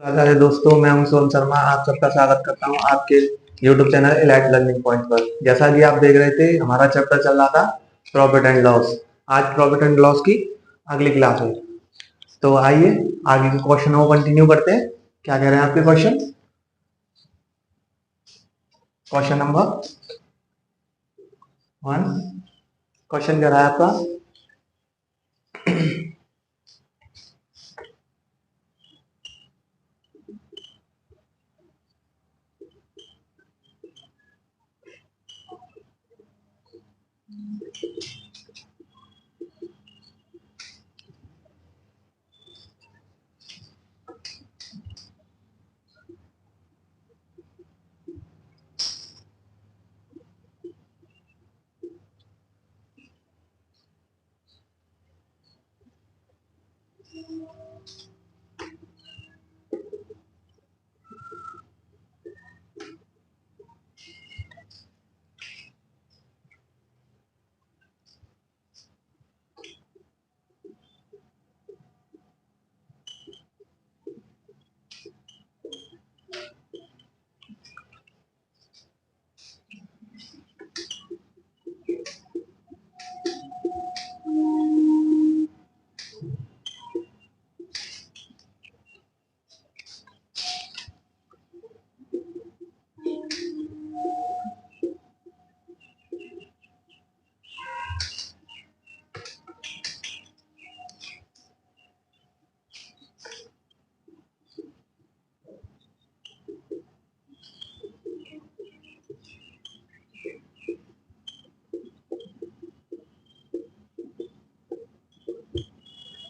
राधा दोस्तों, मैं हूं सोम शर्मा। आप सबका स्वागत करता हूं आपके YouTube channel elite learning point पर। जैसा कि आप देख रहे थे, हमारा चैप्टर चल रहा था प्रॉफिट एंड लॉस। आज प्रॉफिट एंड लॉस की अगली क्लास है। तो आइए आगे के क्वेश्चन को कंटिन्यू करते हैं। क्या कह रहे हैं आपके क्वेश्चन? क्वेश्चन नंबर 1 क्वेश्चन कह रहा है आपका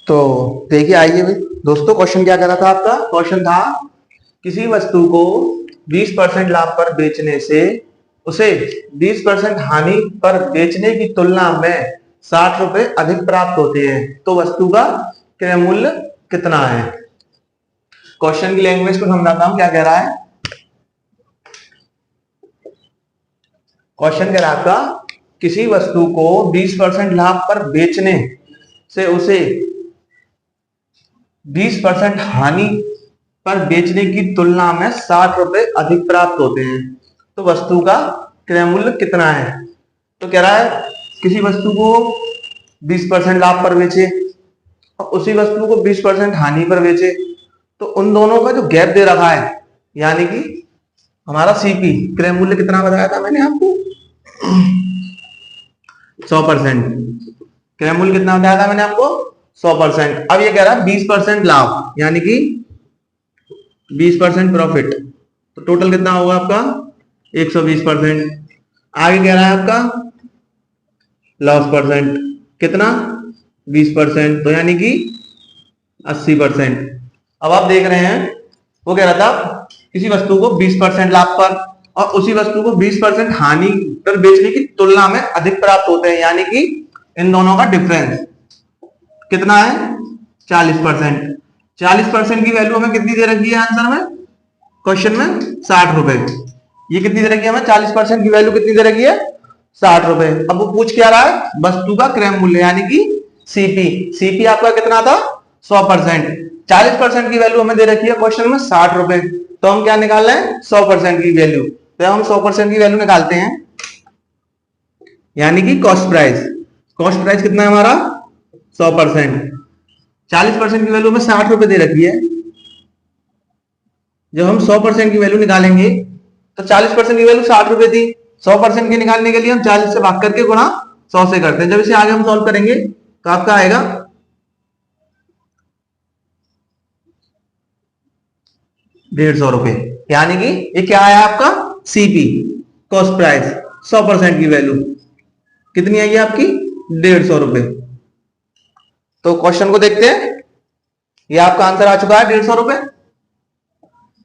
तो देखिए, आइए भाई दोस्तों, क्वेश्चन क्या कर रहा था आपका? क्वेश्चन था किसी वस्तु को 20% लाभ पर बेचने से उसे 20% हानि पर बेचने की तुलना में 60 रुपए अधिक प्राप्त होते हैं, तो वस्तु का क्रय मूल्य कितना है? क्वेश्चन की लैंग्वेज को समझाता हूं, क्या कह रहा है। क्वेश्चन कह रहा है आपका किसी वस्तु को 20% लाभ पर बेचने से उसे 20% हानि पर बेचने की तुलना में 60 रुपए अधिक प्राप्त होते हैं, तो वस्तु का क्रय मूल्य कितना है? तो कह रहा है किसी वस्तु को 20% लाभ पर बेचे और उसी वस्तु को 20% हानि पर बेचे, तो उन दोनों का जो गैप दे रखा है, यानी कि हमारा सीपी क्रय मूल्य कितना बताया था मैंने आपको? 100%। क्रय मूल्य कितना बताया था मैंने आपको? 100%। अब ये कह रहा है 20% लाभ, यानी कि 20% प्रॉफिट, तो टोटल कितना होगा आपका? 120%। आगे कह रहा है आपका लॉस परसेंट, कितना? 20%, तो यानी कि 80%। अब आप देख रहे हैं, वो कह रहा था किसी वस्तु को 20% लाभ पर और उसी वस्तु को 20% हानि पर बेचने की तुलना में अधिक प्राप्त होते हैं, यानी कि इन दोनों का डिफरेंस कितना है? 40%। 40% की वैल्यू हमें कितनी दे रखी है आंसर में, क्वेश्चन में? 60 रुपए। ये कितनी दे रखी है हमें? 40% की वैल्यू कितनी दे रखी है? 60 रुपए। अब वो पूछ क्या रहा है? वस्तु का क्रय मूल्य, यानी कि सीपी। सीपी आपका कितना था? 100%। 40% की वैल्यू हमें दे रखी है क्वेश्चन में 60 रुपए, तो हम क्या निकाल रहे हैं? 100% की वैल्यू। तो हम 100% की वैल्यू निकालते हैं, यानी कि कॉस्ट प्राइस। कॉस्ट प्राइस कितना है हमारा? 100%। 40% की वैल्यू में 60 रुपए दे रखी है। जब हम 100% की वैल्यू निकालेंगे तो 40% की वैल्यू 60 रुपए थी, 100% की निकालने के लिए हम 40 से भाग करके गुणा 100 से करते हैं। जब इसे आगे हम सॉल्व करेंगे तो आपका आएगा 150 रुपए, यानी कि ये क्या आया आपका? CP, cost price. 100% की वैल्यू कितनी आई आपकी? 150 रुपए। तो क्वेश्चन को देखते हैं, ये आपका आंसर आ चुका है 150 रुपए।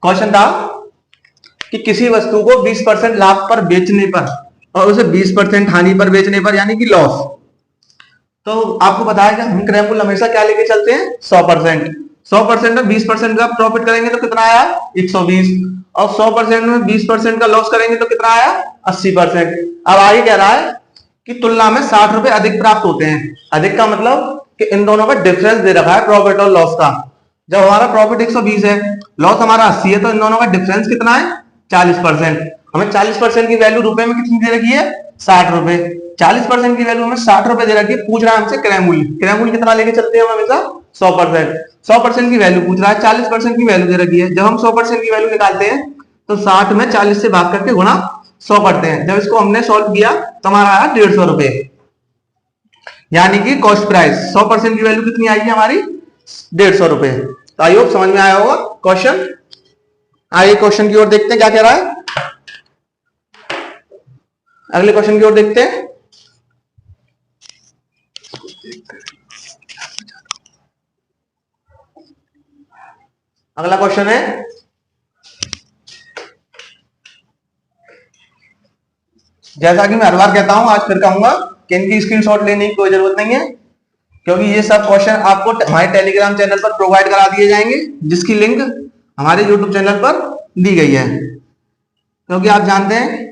क्वेश्चन था कि किसी वस्तु को 20% लाभ पर बेचने पर और उसे 20% हानि पर बेचने पर, यानी कि लॉस, तो आपको बताया कि हम क्रय मूल्य हमेशा क्या लेके चलते हैं? 100%। 100% में 20% का प्रॉफिट करेंगे तो कितना आया? 120। और 100% में 20% का लॉस करेंगे तो कितना आया? 80%। अब आगे कह रहा है कि तुलना में 60 रुपए अधिक प्राप्त होते हैं। अधिक का मतलब कि इन दोनों का डिफरेंस दे रखा है प्रॉफिट और लॉस का। जब हमारा प्रॉफिट 120 है, लॉस हमारा 80 है, तो इन दोनों का डिफरेंस कितना है 40%। हमें 40% की वैल्यू रुपए में कितनी दे रखी है 60 रुपए। 40% की वैल्यू हमें 60 रुपए दे रखी है, पूछ रहा है हमसे क्रय मूल्य। क्रय मूल्य कितना लेके चलते हैं हम हमेशा 100%। 100% की वैल्यू पूछ रहा है, 40% की वैल्यू दे रखी है। जब हम 100% की वैल्यू निकालते हैं तो 60 में 40 से भाग करके गुणा 100 करते हैं। जब इसको हमने सॉल्व किया तो हमारा आया 150 रुपए, यानी कि कॉस्ट प्राइस 100% की वैल्यू कितनी आई है हमारी 150 रुपए। तो आई होप समझ में आया होगा क्वेश्चन। आइए क्वेश्चन की ओर देखते हैं क्या कह रहा है। अगले क्वेश्चन की ओर देखते हैं। अगला क्वेश्चन है, जैसा कि मैं हर बार कहता हूं आज फिर कहूंगा कि इनकी स्क्रीनशॉट लेने की कोई जरूरत नहीं है, क्योंकि ये सब क्वेश्चन आपको हमारे टेलीग्राम चैनल पर प्रोवाइड करा दिए जाएंगे, जिसकी लिंक हमारे यूट्यूब चैनल पर दी गई है। क्योंकि आप जानते हैं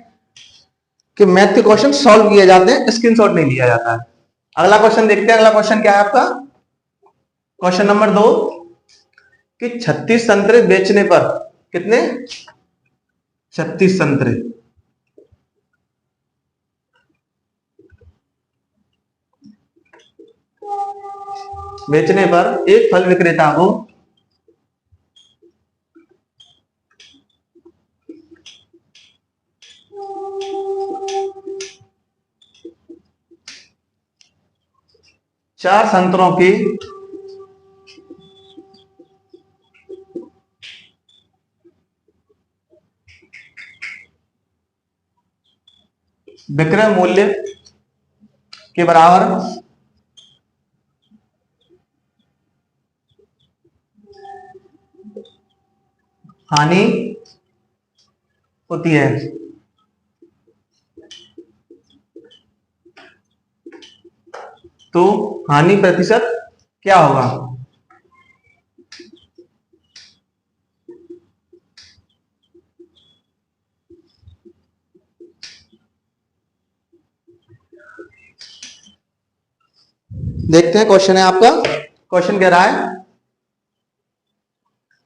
कि मैथ के क्वेश्चन सॉल्व किए जाते हैं, स्क्रीनशॉट नहीं लिया जाता है। अगला क्वेश्चन देखते हैं। अगला क्वेश्चन क्या है आपका, क्वेश्चन नंबर 2 कि 36 संतरे बेचने पर कितने 36 संतरे बेचने पर एक फल विक्रेता को 4 संतरों की विक्रय मूल्य के बराबर हानि होती है, तो हानि प्रतिशत क्या होगा। देखते हैं क्वेश्चन है आपका। क्वेश्चन कह रहा है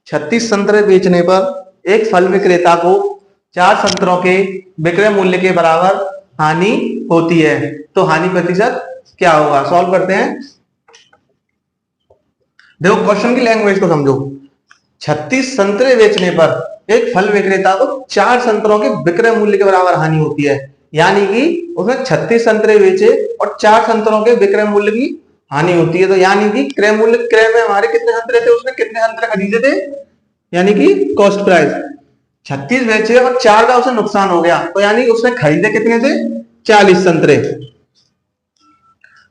36 संतरे बेचने पर एक फल विक्रेता को 4 संतरों के विक्रय मूल्य के बराबर हानि होती है, तो हानि प्रतिशत क्या होगा। सॉल्व करते हैं। देखो क्वेश्चन की लैंग्वेज को समझो। 36 संतरे बेचने पर एक फल विक्रेता को 4 संतरों के विक्रय मूल्य के बराबर हानि होती है, यानी कि उसने 36 संतरे बेचे और 4 संतरों के विक्रय मूल्य की हानि होती है। तो यानी कि क्रय मूल्य, क्रय में हमारे कितने संतरे थे, उसने कितने संतरे खरीदे थे, यानी कि कॉस्ट प्राइस 36 बेचे और 4 का उसे नुकसान हो गया, तो यानी उसने खरीदे कितने थे 40 संतरे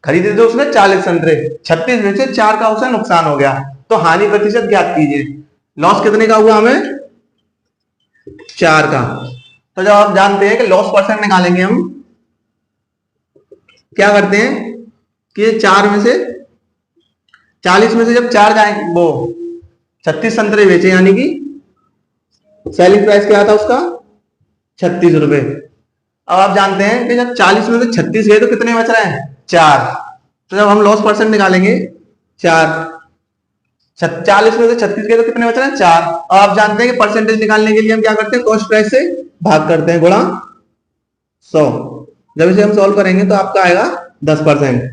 खरीदे थे उसने 40 संतरे। 36 बेचे, 4 का उसे नुकसान हो गया, तो हानि प्रतिशत ज्ञात कीजिए। लॉस कितने का हुआ हमें 4 का। तो जब आप जानते हैं कि लॉस परसेंट निकालेंगे हम, क्या करते हैं कि 4 में से 40 में से जब 4 जाएंगे, वो 36 संतरे बेचे, यानी कि सेलिंग प्राइस क्या था उसका 36 रुपए। अब आप जानते हैं कि जब 40 में से 36 गए तो कितने बच रहे हैं 4। तो जब हम लॉस परसेंट निकालेंगे 4, 40 में से 36 गए तो कितने बच रहे हैं 4। अब आप जानते हैं कि परसेंटेज निकालने के लिए हम क्या करते हैं, कॉस्ट प्राइस से भाग करते हैं, गुणा 100। जब इसे हम सॉल्व करेंगे तो आपका आएगा 10%,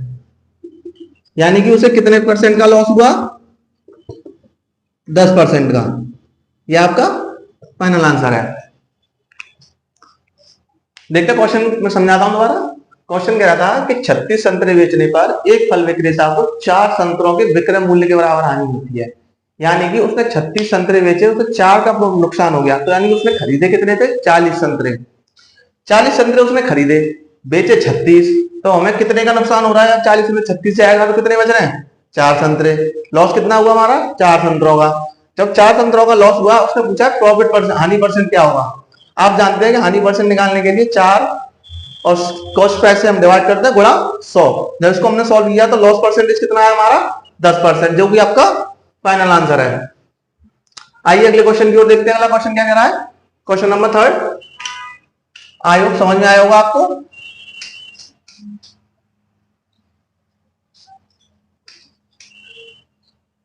यानी कि उसे कितने परसेंट का लॉस हुआ 10% का। यह आपका फाइनल आंसर है। देखते क्वेश्चन में समझाता हूं दोबारा। क्वेश्चन कह रहा था कि 36 संतरे बेचने पर एक फल विक्रेता को 4 संतरों के विक्रय मूल्य के बराबर हानि होती है, यानी कि उसने 36 संतरे बेचे, उसे 4 का नुकसान हो गया, तो यानी कि उसने खरीदे कितने थे 40 संतरे। 40 संतरे उसने खरीदे, बेचे 36, तो हमें कितने का नुकसान हो रहा है। 40 में 36 से आएगा तो कितने बच रहे हैं 4 संतरे। लॉस कितना हुआ हमारा 4 संतरों का। जब 4 संतरों का लॉस हुआ, उसने पूछा प्रॉफिट परसेंट, हानि परसेंट क्या होगा। आप जानते हैं कि हानि परसेंट निकालने के लिए 4 और कॉस्ट प्राइस से हम डिवाइड करते हैं गुणा 100। जब इसको हमने सॉल्व किया तो लॉस परसेंटेज कितना है हमारा 10%, जो कि आपका फाइनल आंसर है। आइए अगले क्वेश्चन की ओर देखते हैं। अगला क्वेश्चन क्या कह रहा है, क्वेश्चन नंबर 3। आई होप समझ में आया होगा आपको।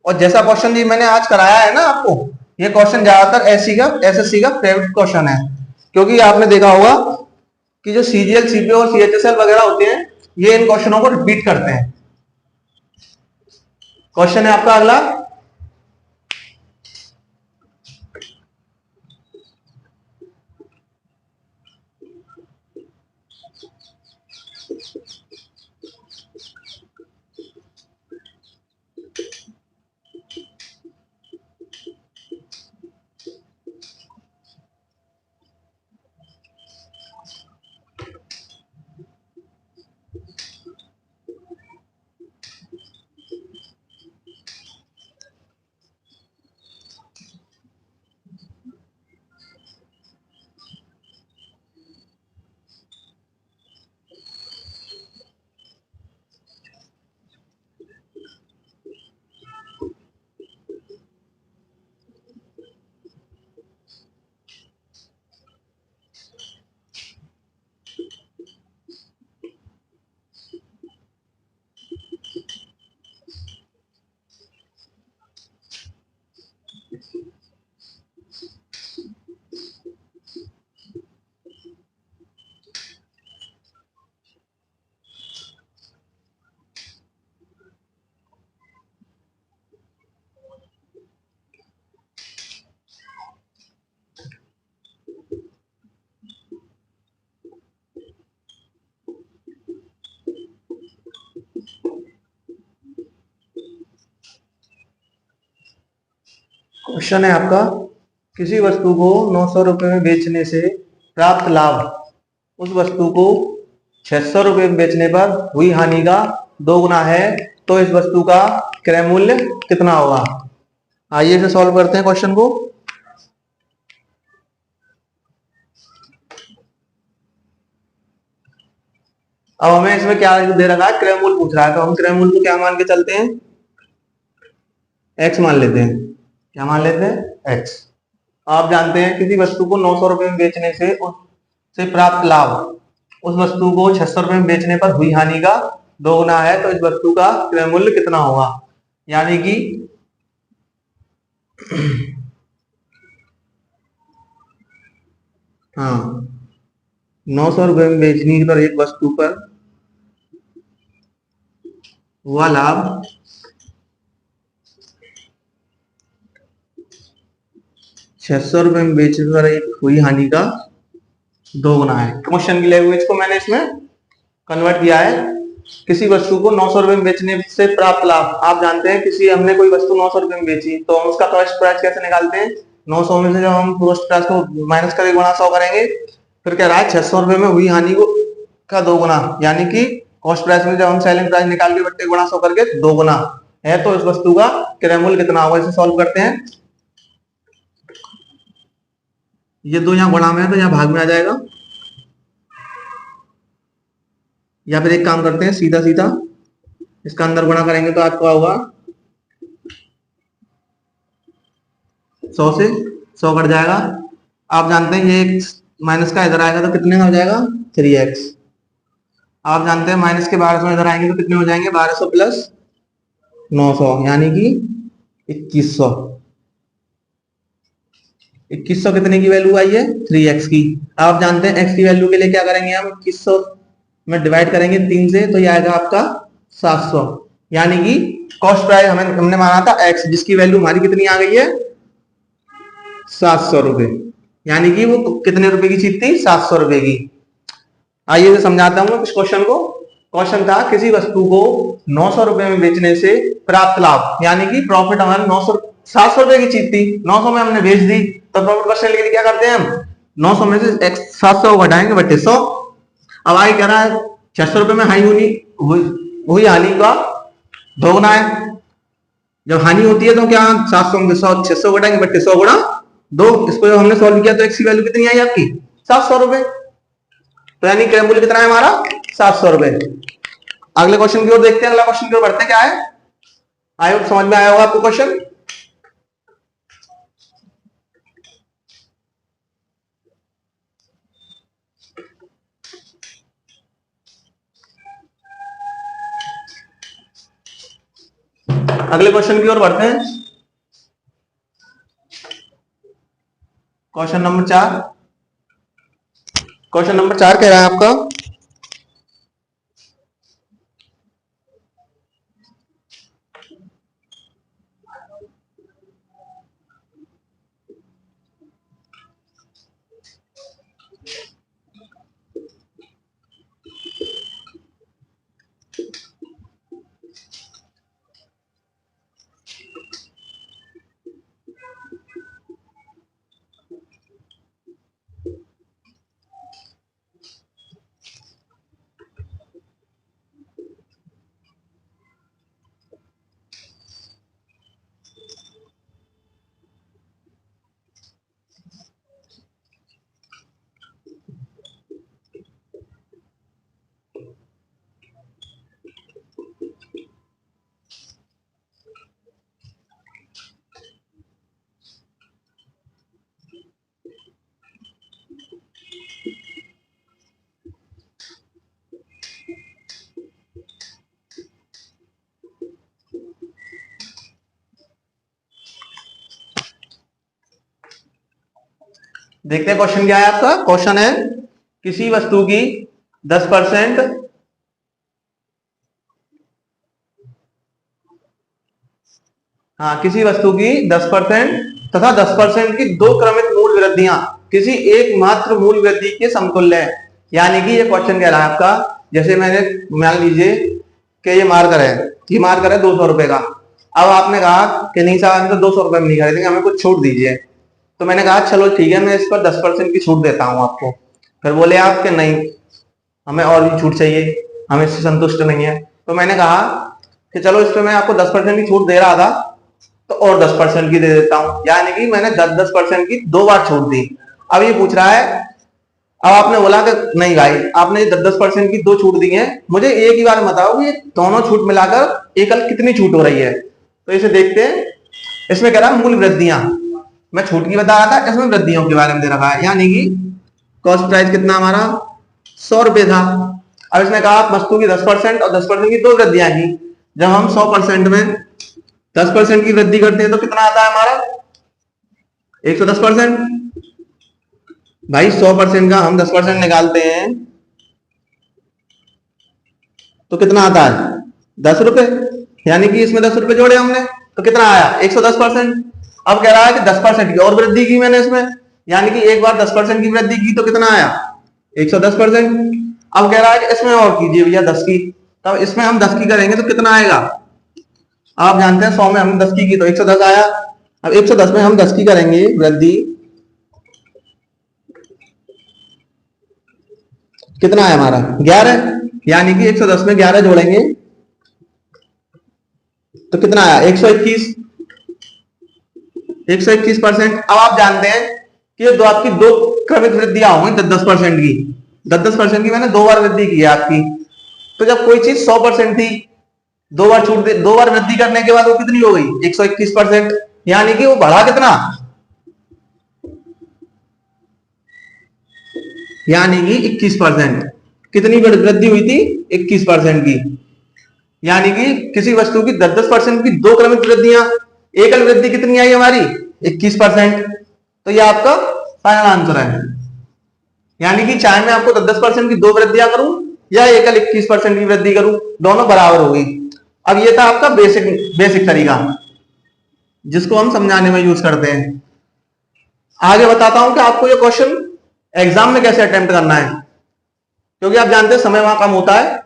और जैसा क्वेश्चन जी मैंने आज कराया है ना आपको, ये क्वेश्चन ज्यादातर एसएससी का फेवरेट क्वेश्चन है, क्योंकि आपने देखा होगा कि जो सीजीएल सीपीओ और सीएचएसएल वगैरह होते हैं ये इन क्वेश्चनों को रिपीट करते हैं। क्वेश्चन है आपका अगला, क्वेश्चन है आपका, किसी वस्तु को 900 रुपए में बेचने से प्राप्त लाभ उस वस्तु को 600 रुपए में बेचने पर हुई हानि का 2 गुना है, तो इस वस्तु का क्रय मूल्य कितना होगा। आइए इसे सॉल्व करते हैं क्वेश्चन को। अब हमें इसमें क्या दे रखा है, क्रय मूल्य पूछ रहा है, तो हम क्रय मूल्य को क्या मान के चलते हैं, एक्स मान लेते हैं। क्या मान लेते हैं, एक्स। आप जानते हैं किसी वस्तु को 900 रुपए में बेचने से प्राप्त लाभ उस वस्तु को 600 रुपए में बेचने पर हुई हानि का 2 गुना है, तो इस वस्तु का क्रय मूल्य कितना होगा। यानी कि हाँ, 900 रुपए में बेचने पर एक वस्तु पर हुआ लाभ 600 रुपए में बेचने पर एक हुई हानि का 2 गुना है। क्वेश्चन की लैंग्वेज को मैंने इसमें कन्वर्ट किया है। किसी वस्तु को 900 रुपए में बेचने से प्राप्त लाभ, आप जानते हैं किसी हमने कोई वस्तु 900 रुपए में बेची तो हम उसका कॉस्ट प्राइस कैसे निकालते हैं, 900 में से जब हम कॉस्ट प्राइस को माइनस करके गुणा 100 करेंगे, फिर कह रहा है 600 रुपए में हुई हानि को का 2 गुना, यानी कि कॉस्ट प्राइस में जब हम सेलिंग प्राइस निकाल के बट्टे गुणा 100 करके 2 गुना है, तो इस वस्तु का क्रय मूल्य कितना होगा। इसे सॉल्व करते हैं। ये 2 यहाँ गुणा में है तो यहाँ भाग में आ जाएगा, या फिर एक काम करते हैं सीधा सीधा इसका अंदर गुणा करेंगे तो आपका होगा 100 से 100 कट जाएगा। आप जानते हैं ये माइनस का इधर आएगा तो कितने का हो जाएगा, 3x। आप जानते हैं माइनस के 1200 इधर आएंगे तो कितने हो जाएंगे, 1200 प्लस 900 यानी कि 2100। 2100 कितने की वैल्यू आई है, 3x की। आप जानते हैं x की वैल्यू के लिए क्या करेंगे हम, 2100 में डिवाइड करेंगे 3 से तो ये आएगा आपका 700, यानी कि कॉस्ट प्राइस हमने माना था x, जिसकी वैल्यू हमारी कितनी आ गई है, 700 रुपए, यानी कि वो कितने रुपए की चीज थी, 700 रुपए की। आइए समझाता हूँ इस क्वेश्चन को। क्वेश्चन था किसी वस्तु को 900 रुपए में बेचने से प्राप्त लाभ, यानी कि प्रॉफिट हमारे 700 रुपए की चीज थी, 900 में हमने बेच दी, तो प्रॉफिट परसेंट के लिए क्या करते हैं हम, 900 में से 700 को घटाएंगे बटे 100। अब आगे कह रहा है 600 रुपए में हुई हानि का 2 गुना है। जब हानि होती है तो क्या 700 में 600 घटाएंगे बटे 100 गुणा 2। इसको जब हमने सॉल्व किया तो एक्स की वैल्यू कितनी आई आपकी, 700 रुपए, तो यानी क्रय मूल्य कितना है हमारा, 700 रुपए। अगले क्वेश्चन की ओर देखते हैं, अगला क्वेश्चन की ओर बढ़ते हैं। क्या है, आई होप समझ में आया होगा आपको क्वेश्चन। अगले क्वेश्चन की ओर बढ़ते हैं। क्वेश्चन नंबर 4, क्वेश्चन नंबर 4 कह रहा है आपका देखते हैं क्वेश्चन क्या है आपका। क्वेश्चन है किसी वस्तु की 10%, हाँ किसी वस्तु की 10% तथा 10% की दो क्रमित मूल वृद्धियां किसी एकमात्र मूल वृद्धि के समतुल्य है। यानी कि ये क्वेश्चन कह रहा है आपका, जैसे मैंने मान लीजिए कि ये मार्कर है 200 रुपए का। अब आपने कहा कि नहीं साहब हम तो 200 रुपए में नहीं खरीदेंगे, हमें कुछ छूट दीजिए। तो मैंने कहा चलो ठीक है, मैं इस पर 10% की छूट देता हूं आपको। फिर बोले आप कि नहीं हमें और भी छूट चाहिए, हम इससे संतुष्ट नहीं है। तो मैंने कहा कि चलो इस पर मैं आपको 10% की छूट दे रहा था तो और 10% की दे देता हूं। यानी कि मैंने 10% की 2 बार छूट दी। अब ये पूछ रहा है, अब आपने बोला कि नहीं भाई आपने 10% की 2 छूट दी है, मुझे एक ही बार बताओ कि ये दोनों छूट मिलाकर एकल कितनी छूट हो रही है। तो इसे देखते हैं। इसमें कह रहा है मूल वृद्धियां, मैं छूट की बता रहा था, इसमें वृद्धियों के बारे में दे रखा है। यानी कि कॉस्ट प्राइस कितना हमारा 100 रुपए था। अब इसने कहा वस्तु की 10% और 10% की 2 वृद्धियां की। जब हम 100% में 10% की वृद्धि करते हैं तो कितना आता है हमारा 110%। भाई 100% का हम 10% निकालते हैं तो कितना आता है 10 रुपए। यानी कि इसमें 10 रुपए जोड़े हमने तो कितना आया 110%। अब कह रहा है कि 10% की और वृद्धि की मैंने इसमें, यानी कि एक बार 10% की वृद्धि की तो कितना आया 110%। अब कह रहा है कि इसमें और कीजिए भैया 10 की, तब इसमें हम 10 की करेंगे तो कितना आएगा। आप जानते हैं 100 में हमने 10 की तो 110 आया। अब 110 में हम 10 की करेंगे वृद्धि, कितना है हमारा 11। यानी कि 110 में 11 जोड़ेंगे तो कितना आया 121। 121%। अब आप जानते हैं कि दो आपकी 2 क्रमित वृद्धियां होंगी 10% की। 10% की मैंने 2 बार वृद्धि की है आपकी। तो जब कोई चीज 100% थी, 2 बार छूट दे, 2 बार वृद्धि करने के बाद वो कितनी हो गई 121%। यानी कि वो बढ़ा कितना, यानी कि 21%। कितनी वृद्धि हुई थी 21% की। यानी कि किसी वस्तु की 10% की 2 क्रमित वृद्धियां, एकल वृद्धि कितनी आई हमारी 21%। तो ये आपका फाइनल आंसर है। यानी कि चाहे मैं आपको 10% की 2 वृद्धियां करूं या एकल 21% की वृद्धि करूं, दोनों बराबर होगी। अब ये था आपका बेसिक तरीका जिसको हम समझाने में यूज करते हैं। आगे बताता हूं कि आपको ये क्वेश्चन एग्जाम में कैसे अटेम्प्ट करना है, क्योंकि आप जानते हैं समय वहां कम होता है।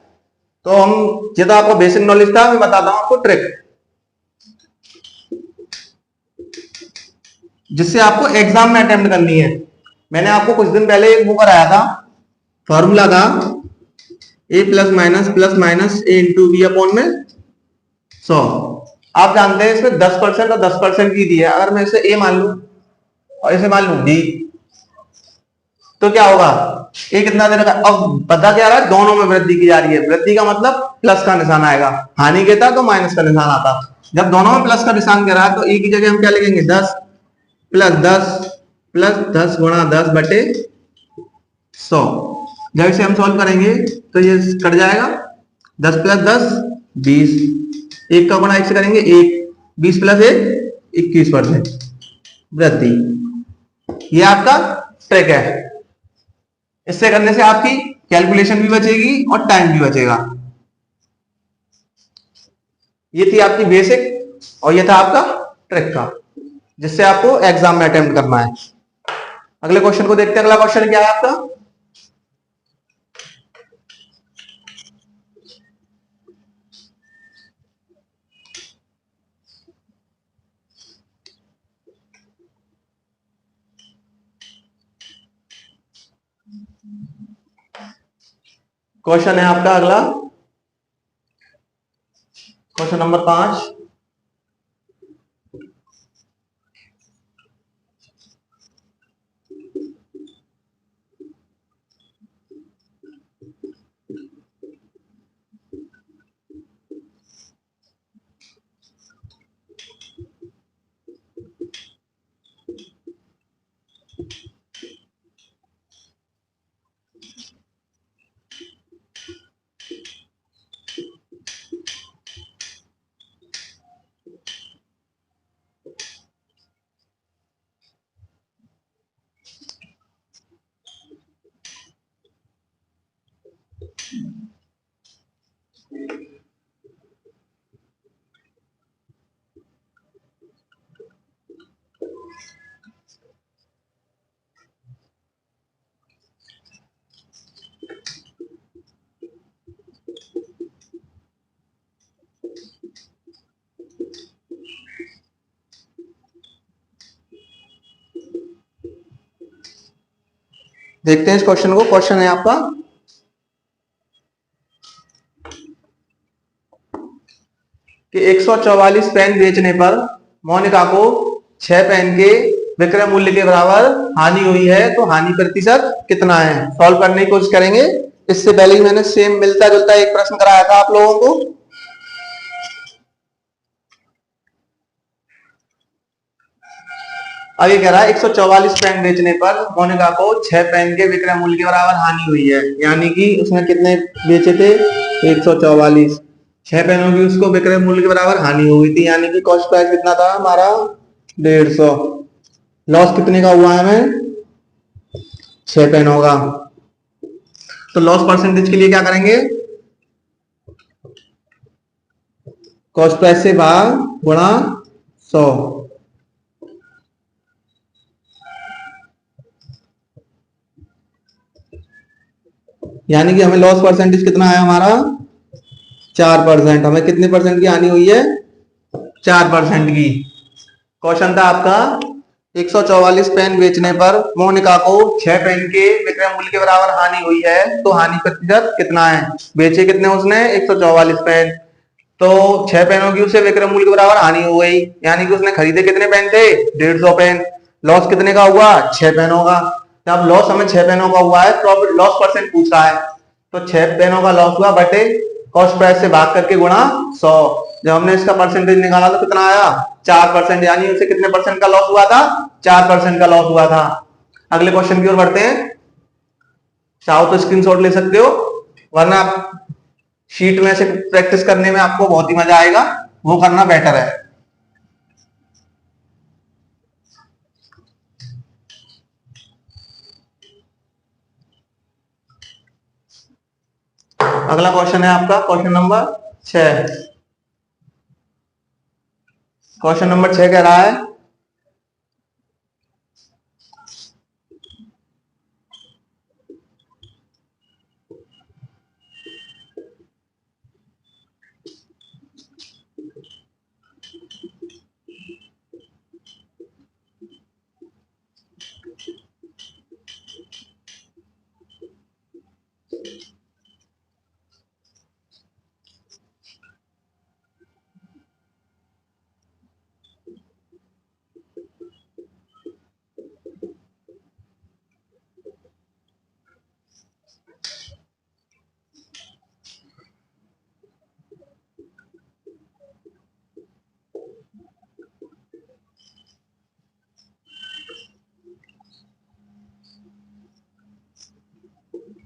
तो हम ये तो आपको बेसिक नॉलेज था, मैं बताता हूं आपको ट्रिक जिससे आपको एग्जाम में अटेम्प्ट करनी है। मैंने आपको कुछ दिन पहले एक बुक कराया था, फॉर्मूला था a plus minus a into B upon में 100। आप जानते हैं इसमें 10% और 10% की दी है। अगर मैं इसे a मान लू और इसे मान लू b तो क्या होगा a कितना दे रखा। अब पता क्या रहा है दोनों में वृद्धि की जा रही है। वृद्धि का मतलब प्लस का निशान आएगा, हानि के था तो माइनस का निशान आता। जब दोनों में प्लस का निशान कह रहा है तो a की जगह हम क्या लिखेंगे 10 प्लस 10 गुणा 10 बटे 100। जब इसे हम सॉल्व करेंगे तो ये कट जाएगा 10 प्लस 10 20, 1 का गुणा 1 से करेंगे 1, 20 प्लस 1 21% वृद्धि। ये आपका ट्रिक है। इससे करने से आपकी कैलकुलेशन भी बचेगी और टाइम भी बचेगा। ये थी आपकी बेसिक और ये था आपका ट्रिक का, जिससे आपको एग्जाम में अटेम्प्ट करना है। अगले क्वेश्चन को देखते हैं। अगला क्वेश्चन क्या है आपका? क्वेश्चन है आपका अगला, क्वेश्चन नंबर 5। देखते हैं इस क्वेश्चन को। क्वेश्चन है आपका कि 144 पेन बेचने पर मोनिका को 6 पेन के विक्रय मूल्य के बराबर हानि हुई है, तो हानि प्रतिशत कितना है? सॉल्व करने की कोशिश करेंगे। इससे पहले ही मैंने सेम मिलता जुलता एक प्रश्न कराया था आप लोगों को। आगे कह रहा है 144 पेन बेचने पर मोनिका को 6 पेन के विक्रय मूल्य के बराबर हानि हुई है, यानी कि उसने कितने बेचे थे? 144। 6 पेनों की उसको विक्रय मूल्य के बराबर हानि हो गई थी, यानी कि कॉस्ट प्राइस कितना था हमारा? 150। लॉस कितने का हुआ है हमें? 6 पेनों का। तो लॉस परसेंटेज के लिए क्या करेंगे? कॉस्ट प्राइस से भाग गुणा 100। यानी कि हमें लॉस परसेंटेज कितना आया हमारा? 4%। हमें कितने परसेंट की हानि हुई है? 4% की। क्वेश्चन था आपका 144 पेन बेचने पर मोनिका को 6 पेन के विक्रय मूल्य के बराबर हानि हुई है, तो हानि प्रतिशत कितना है? बेचे कितने उसने? 144 पेन। तो 6 पेनों की उसे विक्रय मूल्य के बराबर हानि हो गई, यानी कि उसने खरीदे कितने पेन थे? 150 पेन। लॉस कितने का हुआ? 6 पेनों का। जब लॉस हमें 6 पेनों का हुआ है, प्रॉफिट लॉस परसेंट पूछ रहा है, तो 6 पेनों का लॉस हुआ बटे कॉस्ट प्राइस से भाग करके गुणा 100। जब हमने इसका परसेंटेज निकाला तो कितना आया? 4%। यानी उसे कितने परसेंट का लॉस हुआ था? 4% का लॉस हुआ था। अगले क्वेश्चन की ओर बढ़ते हैं। चाहो तो स्क्रीनशॉट ले सकते हो, वरना शीट में से प्रैक्टिस करने में आपको बहुत ही मजा आएगा, वो करना बेटर है। अगला क्वेश्चन है आपका क्वेश्चन नंबर 6। क्वेश्चन नंबर 6 कह रहा है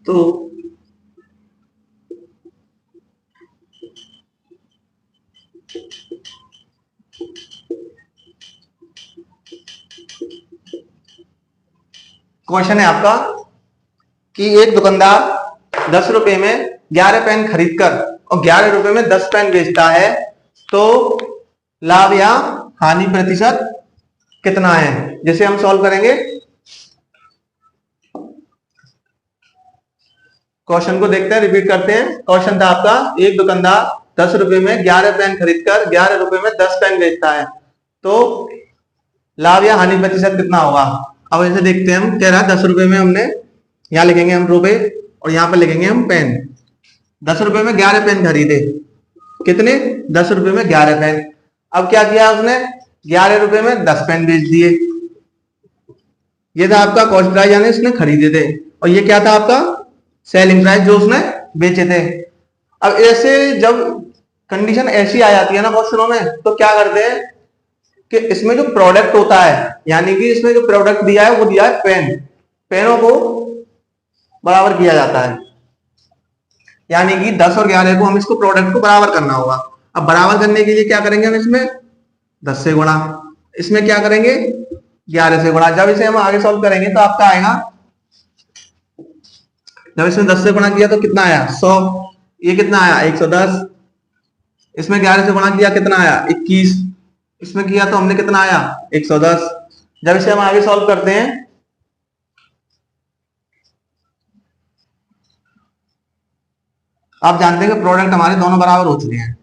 तो क्वेश्चन है आपका कि एक दुकानदार 10 रुपए में 11 पेन खरीद कर और 11 रुपए में 10 पेन बेचता है, तो लाभ या हानि प्रतिशत कितना है? जैसे हम सॉल्व करेंगे, क्वेश्चन को देखते हैं, रिपीट करते हैं। क्वेश्चन था आपका, एक दुकानदार 10 रुपए में 11 पेन खरीद कर 11 रुपए में 10 पेन बेचता है, तो लाभ या हानि प्रतिशत कितना होगा? अब ऐसे देखते हैं, हम कह रहा है 10 रुपए में हमने, यहाँ लिखेंगे हम रुपए और यहाँ पर लिखेंगे हम पेन। 10 रुपए में 11 पेन खरीदे, कितने? 10 रुपए में 11 पेन। अब क्या किया उसने? 11 रुपए में 10 पेन बेच दिए। ये था आपका कॉस्ट प्राइस, यानी उसने खरीदे थे, और ये क्या था आपका? सेलिंग प्राइस, जो उसने बेचे थे। अब ऐसे जब कंडीशन ऐसी आ जाती है ना क्वेश्चनों में, तो क्या करते हैं कि इसमें जो प्रोडक्ट होता है, यानी कि इसमें जो प्रोडक्ट दिया है वो दिया है पेन, पेनों को बराबर किया जाता है, यानी कि 10 और 11 को हम इसको प्रोडक्ट को बराबर करना होगा। अब बराबर करने के लिए क्या करेंगे हम? इसमें 10 से गुणा, इसमें क्या करेंगे? 11 से गुणा। जब इसे हम आगे सॉल्व करेंगे तो आपका आएगा, जब इसमें 10 से गुणा किया तो कितना आया? 100। ये कितना आया? 110। इसमें 11 से गुणा किया, कितना आया? 21। इसमें किया तो हमने कितना आया? 110। जब इसे हम आगे सॉल्व करते हैं, आप जानते हैं कि प्रोडक्ट हमारे दोनों बराबर हो चुके हैं।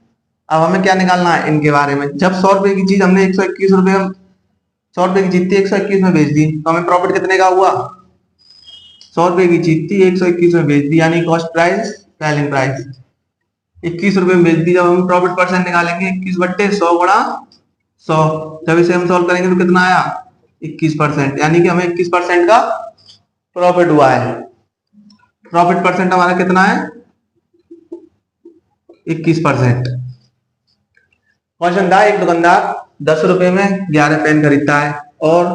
अब हमें क्या निकालना है इनके बारे में? जब 100 रुपए की चीज हमने 121 रुपए, 100 रुपए की चीज थी 121 में बेच दी, तो हमें प्रॉफिट कितने का हुआ? 100 रुपए की चीज थी 121 में बेच दी, यानी कॉस्ट प्राइस सेलिंग प्राइस 21 रुपए में बेच दी। जब हम प्रॉफिट परसेंट निकालेंगे, 21/100 गुणा 100, जब इसे हम सॉल्व करेंगे तो कितना आया? 21%, यानी कि हमें 21% का प्रॉफिट हुआ है। प्रॉफिट परसेंट हमारा कितना है? 21%। क्वेश्चन था, एक दुकानदार 10 रुपए में 11 पेन खरीदता है और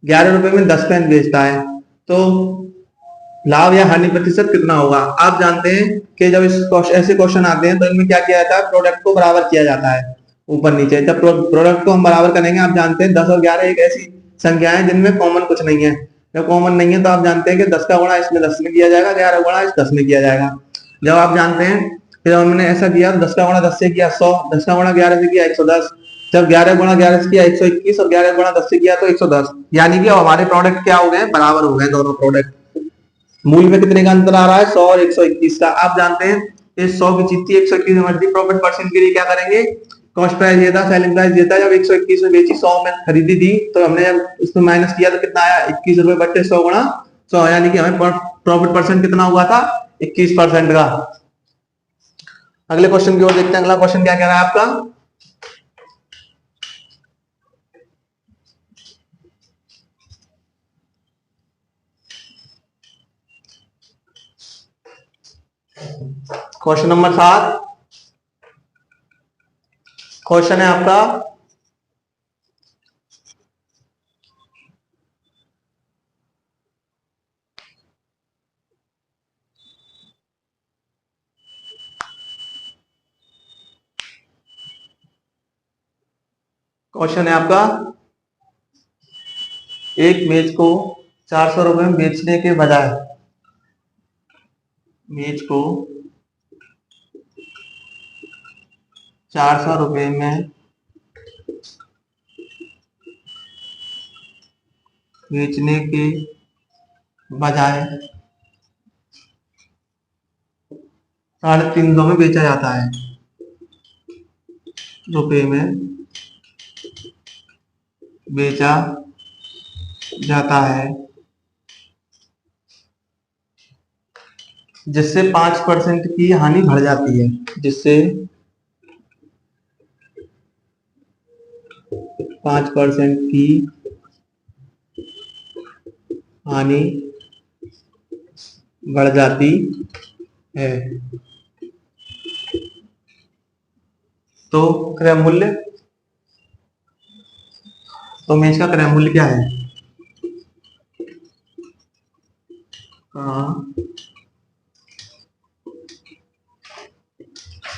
11 रुपए में 10 पेन बेचता है, तो लाभ या हानि प्रतिशत कितना होगा? आप जानते हैं कि जब ऐसे क्वेश्चन आते हैं तो इनमें क्या किया जाता है? प्रोडक्ट को बराबर किया जाता है ऊपर नीचे। जब प्रोडक्ट को हम बराबर करेंगे, आप जानते हैं 10 और 11 एक ऐसी संख्या है जिनमें कॉमन कुछ नहीं है। जब कॉमन नहीं है तो आप जानते हैं कि 10 का गुणा इसमें 10 में किया जाएगा, 11 गुणा इस 10 में किया जाएगा। जब आप जानते हैं कि जब हमने ऐसा किया, 10 का गुणा 10 से किया 100, 10 का गुणा 11 से किया 110, जब 11 गुणा 11 से किया 121 और 11 गुणा 10 से किया तो 110, यानी कि हमारे प्रोडक्ट क्या हो गए? बराबर हो गए दोनों प्रोडक्ट। मूल्य में कितने का अंतर आ रहा है? 100 और 121 का। आप जानते हैं इस 100 की चीज थी 121 में मर्जी, प्रॉफिट परसेंट के लिए क्या करेंगे? कॉस्ट प्राइस ये था, सेलिंग प्राइस ये था। जब 121 में बेची, 100 में खरीदी थी, तो हमने जब इसमें माइनस किया तो कितना आया? 21 रुपए/100 गुणा 100, यानी कि हमें प्रॉफिट परसेंट कितना हुआ था? 21% का। अगले क्वेश्चन की ओर देखते हैं। अगला क्वेश्चन क्या कह रहा है आपका? Question number 7। क्वेश्चन है आपका, क्वेश्चन है आपका, एक मेज को 400 रुपए में बेचने के बजाय मेज को 400 रुपए में बेचने के बजाय 350 में बेचा जाता है, रुपए में बेचा जाता है, जिससे 5% की हानि बढ़ जाती है, जिससे 5% की हानि बढ़ जाती है। तो क्रय मूल्य, तो मेज का क्रय मूल्य क्या है?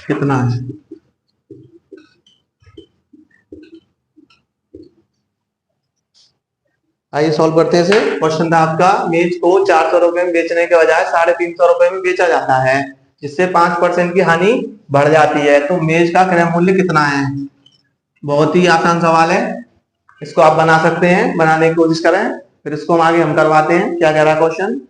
कितना है? आइए सॉल्व करते हैं इसे। क्वेश्चन था आपका, मेज को 400 रुपए में बेचने के बजाय 350 रुपए में बेचा जाता है, जिससे 5% की हानि बढ़ जाती है, तो मेज का क्रय मूल्य कितना है? बहुत ही आसान सवाल है, इसको आप बना सकते हैं, बनाने की कोशिश करें, फिर इसको हम आगे हम करवाते हैं। क्या कह रहा है क्वेश्चन?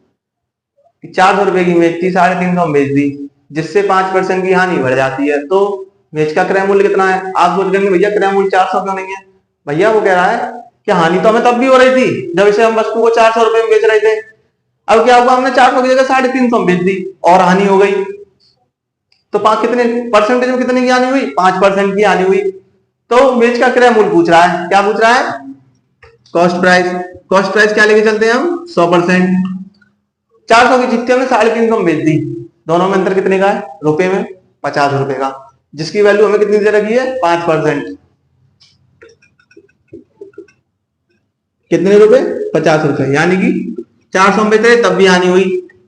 400 रुपए की मेज थी, 350 में बेच दी, जिससे 5% की हानि बढ़ जाती है, तो मेज का क्रय मूल्य कितना है? आप सोच लेंगे भैया क्रय मूल्य 400 क्यों नहीं है? भैया वो कह रहा है कि हानि तो हमें तब भी हो रही थी जब इसे हम वस्तु को 400 रुपए में बेच रहे थे। अब क्या हुआ, हमने 400 की जगह 350 में बेच दी और हानि हो गई, तो कितने परसेंटेज में कितने की हानि हुई? 5% की हानि हुई। तो मेज का क्रय मूल्य पूछ रहा है, क्या पूछ रहा है? Cost price. कॉस्ट प्राइस क्या लेके चलते हैं हम? 100%। 400 की चीज थी, हमने 350 में बेच दी, दोनों में अंतर कितने का है? रुपए में 50 रुपए का, जिसकी वैल्यू हमें कितनी दे रखी है? 5%। कितने रुपए? 50 रुपए, यानी कि 400 में बेच रहे तब भी हानि हुई,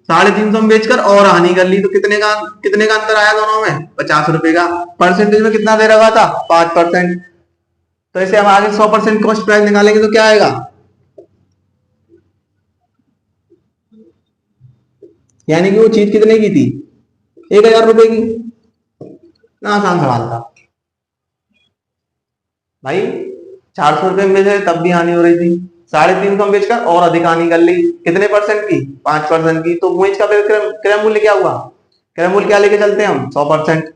350 में बेचकर और हानि कर ली, तो कितने का अंतर आया दोनों में? 50 रुपए का। परसेंटेज में कितना दे रखा था? 5%। तो इसे हम आगे 100% कॉस्ट प्राइस निकालेंगे तो क्या आएगा? यानी कि वो चीज कितने की थी? 1000 रुपए की। ना आसान सवाल था भाई। 400 रुपए में बेच रहे तब भी हानि हो रही थी, 350 में बेचकर और अधिक हानि कर ली, कितने परसेंट की? 5% की। तो मेज का फिर क्रय मूल्य क्या हुआ? क्रय मूल्य क्या लेके चलते हैं हम? 100%।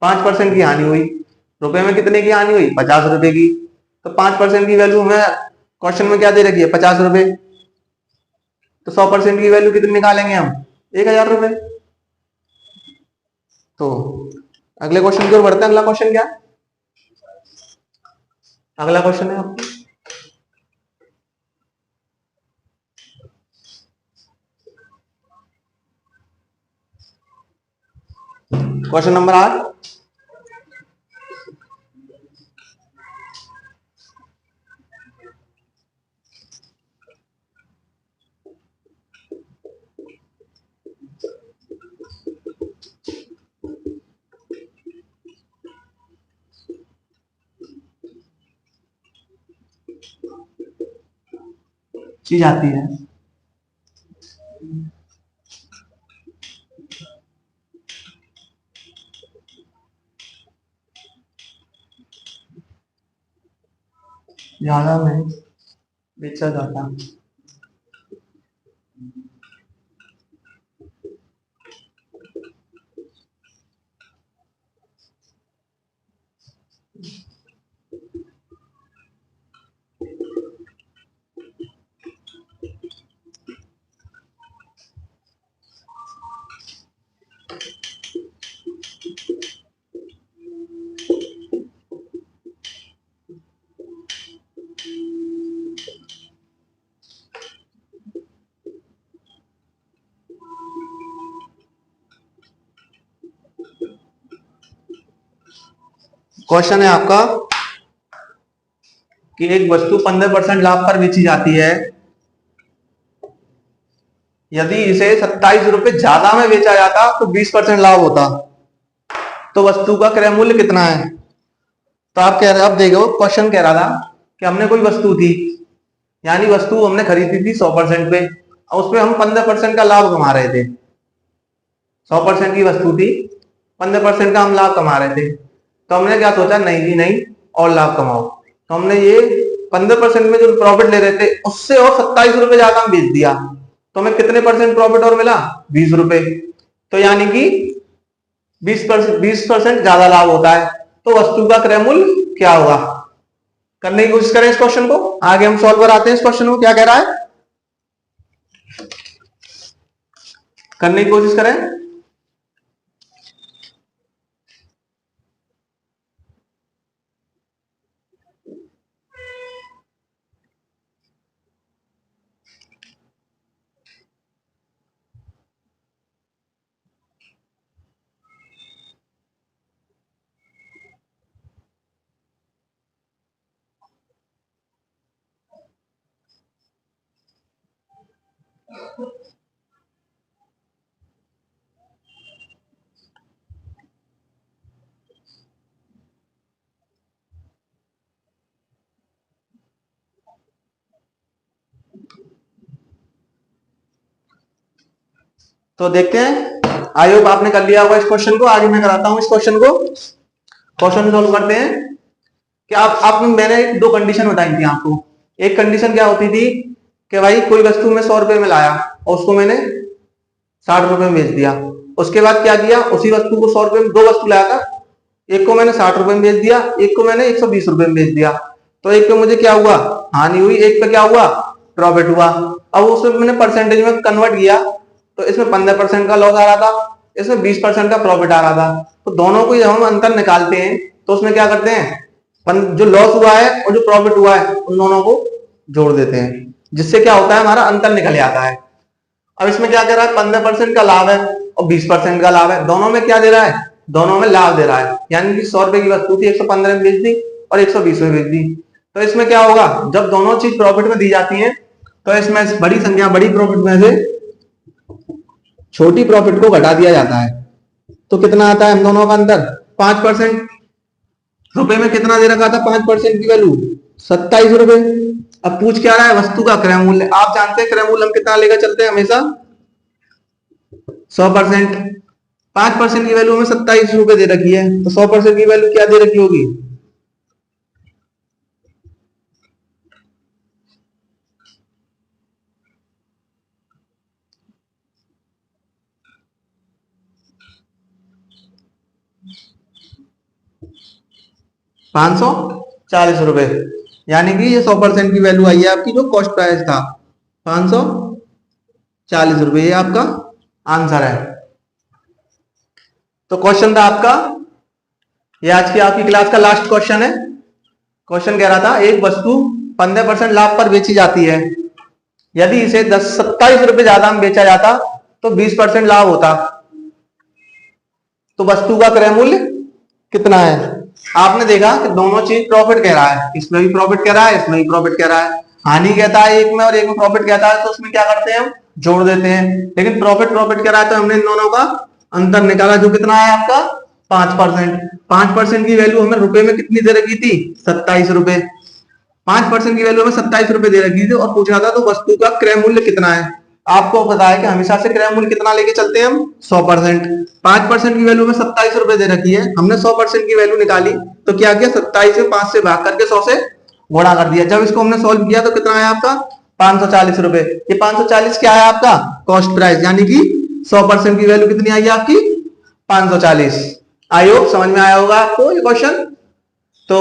5% की हानि हुई, रुपए में कितने की हानि हुई? 50 रुपए की। तो 5% की वैल्यू हमें क्वेश्चन में क्या दे रखी है? 50 रुपए। तो 100% की वैल्यू कितनी निकालेंगे हम? 1000 रुपए। तो अगले क्वेश्चन की ओर बढ़ते हैं। अगला क्वेश्चन क्या? अगला क्वेश्चन है आपको, क्वेश्चन नंबर 8। चीज आती है, ज्यादा में बेचा जाता। क्वेश्चन है आपका कि एक वस्तु 15% लाभ पर बेची जाती है, यदि इसे 27 रुपए ज्यादा में बेचा जाता तो 20% लाभ होता, तो वस्तु का क्रय मूल्य कितना है? तो आप कह रहे, अब देखो क्वेश्चन कह रहा था कि हमने कोई वस्तु थी, यानी वस्तु हमने खरीदी थी 100% पे, और उसपे हम 15% का लाभ कमा रहे थे। 100% की वस्तु थी, 15% का हम लाभ कमा रहे थे, तो हमने क्या सोचा, नहीं जी नहीं, और लाभ कमाओ, तो हमने ये 15% में जो प्रॉफिट ले रहे थे उससे और 27 रुपए ज्यादा हम बेच दिया, तो हमें कितने परसेंट प्रॉफिट और मिला? 20 रुपए। तो यानी कि 20% ज्यादा लाभ होता है, तो वस्तु का क्रय मूल्य क्या होगा? करने की कोशिश करें इस क्वेश्चन को, आगे हम सॉल्वर आते हैं। इस क्वेश्चन को क्या कह रहा है, करने की कोशिश करें। तो देखते हैं, आई होप आपने कर लिया होगा इस क्वेश्चन को। आगे मैं कराता हूं इस क्वेश्चन को। क्वेश्चन सॉल्व करते हैं कि आप मैंने दो कंडीशन बताई थी आपको। एक कंडीशन क्या होती थी कि भाई कोई वस्तु में 100 रुपए में लाया और उसको मैंने 60 रुपए में बेच दिया। उसके बाद क्या किया, उसी वस्तु को 100 रुपए में, दो वस्तु लाया था, एक को मैंने 60 रुपए में बेच दिया, एक को मैंने 120 रुपए में बेच दिया। तो एक पे मुझे क्या हुआ, हानि हुई, एक पे क्या हुआ, प्रॉफिट हुआ। अब उसमें मैंने परसेंटेज में कन्वर्ट किया तो इसमें 15% का लॉस आ रहा था, इसमें 20% का प्रॉफिट आ रहा था। तो दोनों को जब हम अंतर निकालते हैं तो उसमें क्या करते हैं, जो लॉस हुआ है और जो प्रॉफिट हुआ है उन दोनों को जोड़ देते हैं, जिससे क्या होता है, हमारा अंतर निकल जाता है। अब इसमें क्या कह रहा है, 15% का लाभ है और 20% का लाभ है। दोनों में क्या दे रहा है, दोनों में लाभ दे रहा है। यानी कि 100 रुपए की वस्तु थी, 115 में बेच दी और 120 में बेच दी। तो इसमें क्या होगा, जब दोनों चीज प्रॉफिट में दी जाती है तो इसमें बड़ी संख्या, बड़ी प्रॉफिट में से छोटी प्रॉफिट को घटा दिया जाता है। तो कितना आता है हम दोनों का अंतर, 5%। रुपए में कितना दे रखा था, 5% की वैल्यू 27 रुपए। अब पूछ क्या रहा है, वस्तु का क्रय मूल्य। आप जानते हैं क्रय मूल्य हम कितना लेकर चलते हैं, हमेशा 100%। 5% की वैल्यू में 27 रुपए दे रखी है, तो 100% की वैल्यू क्या दे रखी होगी, 540 रुपए। यानी कि ये 100% की वैल्यू आई है आपकी, जो कॉस्ट प्राइस था 540 रुपए, ये आपका आंसर है। तो क्वेश्चन था आपका, ये आज की आपकी क्लास का लास्ट क्वेश्चन है। क्वेश्चन कह रहा था, एक वस्तु 15% लाभ पर बेची जाती है, यदि इसे 27 रुपए ज्यादा में बेचा जाता तो 20% लाभ होता। तो वस्तु का क्रय मूल्य कितना है। आपने देखा कि दोनों चीज प्रॉफिट कह रहा है, इसमें भी प्रॉफिट कह रहा है, इसमें भी प्रॉफिट कह रहा है। हानि कहता है एक में और एक में प्रॉफिट कहता है, तो उसमें क्या करते हैं, हम जोड़ देते हैं। लेकिन प्रॉफिट कह रहा है तो हमने इन दोनों का अंतर निकाला, जो कितना है आपका 5%। 5% की वैल्यू हमें रुपए में कितनी दे रखी थी, 27 रुपए। 5% की वैल्यू हमें 27 रुपए दे रखी थी और पूछा था तो वस्तु का क्रय मूल्य कितना है। आपको पता है कि हमेशा से क्रय मूल्य कितना लेके चलते हैं हम, 100%। 5% की वैल्यू में 27 रुपए दे रखी है, हमने 100% की वैल्यू निकाली तो क्या किया, 27 से 5 से भाग करके 100 से गुणा कर दिया। जब इसको हमने सॉल्व किया तो कितना आया आपका, 540 रुपए। ये 540 क्या है आपका, कॉस्ट प्राइस, यानी कि 100% की वैल्यू कितनी आई आपकी, 540। आई होप समझ में आया होगा आपको ये क्वेश्चन। तो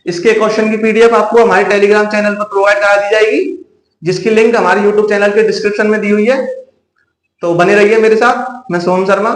इसके क्वेश्चन की पीडीएफ आपको हमारे टेलीग्राम चैनल पर प्रोवाइड करा दी जाएगी, जिसकी लिंक हमारे यूट्यूब चैनल के डिस्क्रिप्शन में दी हुई है। तो बने रहिए मेरे साथ, मैं सोम शर्मा।